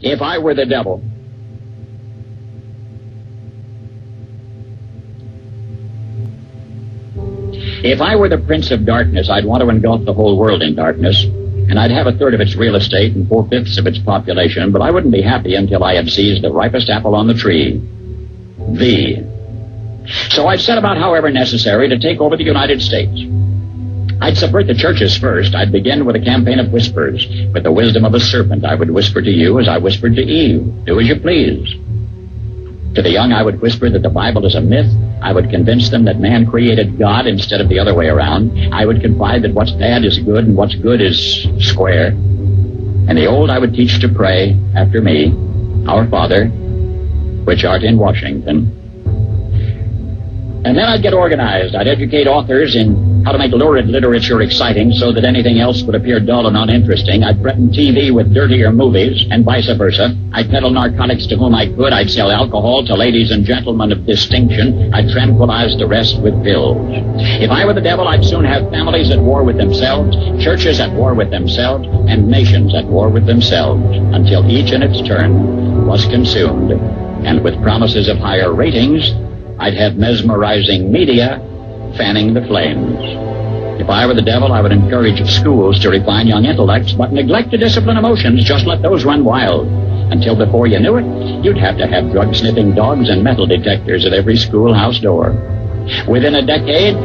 If I were the devil, if I were the prince of darkness, I'd want to engulf the whole world in darkness, and I'd have a third of its real estate and 4/5 of its population, but I wouldn't be happy until I had seized the ripest apple on the tree. So I'd set about, however necessary, to take over the United States. I'd subvert the churches first. I'd begin with a campaign of whispers. With the wisdom of a serpent, I would whisper to you as I whispered to Eve, do as you please. To the young, I would whisper that the Bible is a myth. I would convince them that man created God instead of the other way around. I would confide that what's bad is good and what's good is square. And the old I would teach to pray after me, Our Father, which art in Washington. And then I'd get organized. I'd educate authors in how to make lurid literature exciting so that anything else would appear dull and uninteresting. I'd threaten TV with dirtier movies and vice versa. I'd peddle narcotics to whom I could. I'd sell alcohol to ladies and gentlemen of distinction. I'd tranquilize the rest with pills. If I were the devil, I'd soon have families at war with themselves, churches at war with themselves, and nations at war with themselves, until each in its turn was consumed. And with promises of higher ratings, I'd have mesmerizing media fanning the flames. If I were the devil, I would encourage schools to refine young intellects, but neglect to discipline emotions. Just let those run wild. Until before you knew it, you'd have to have drug-sniffing dogs and metal detectors at every schoolhouse door. Within a decade,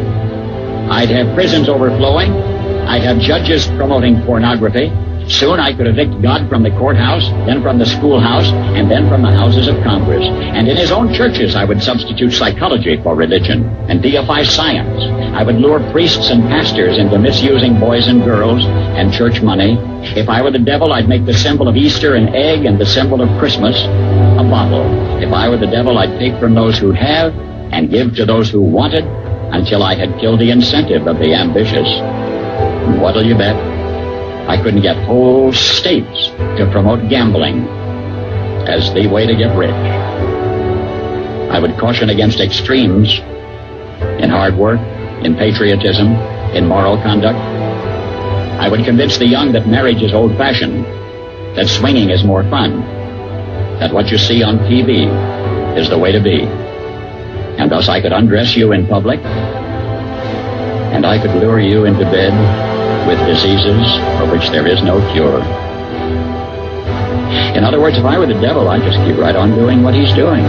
I'd have prisons overflowing. I'd have judges promoting pornography. Soon I could evict God from the courthouse, then from the schoolhouse, and then from the houses of Congress. And in his own churches, I would substitute psychology for religion and deify science. I would lure priests and pastors into misusing boys and girls and church money. If I were the devil, I'd make the symbol of Easter an egg and the symbol of Christmas a bottle. If I were the devil, I'd take from those who have and give to those who wanted until I had killed the incentive of the ambitious. And what'll you bet? I couldn't get whole states to promote gambling as the way to get rich. I would caution against extremes in hard work, in patriotism, in moral conduct. I would convince the young that marriage is old-fashioned, that swinging is more fun, that what you see on TV is the way to be. And thus I could undress you in public, and I could lure you into bed with diseases for which there is no cure. In other words, if I were the devil, I'd just keep right on doing what he's doing.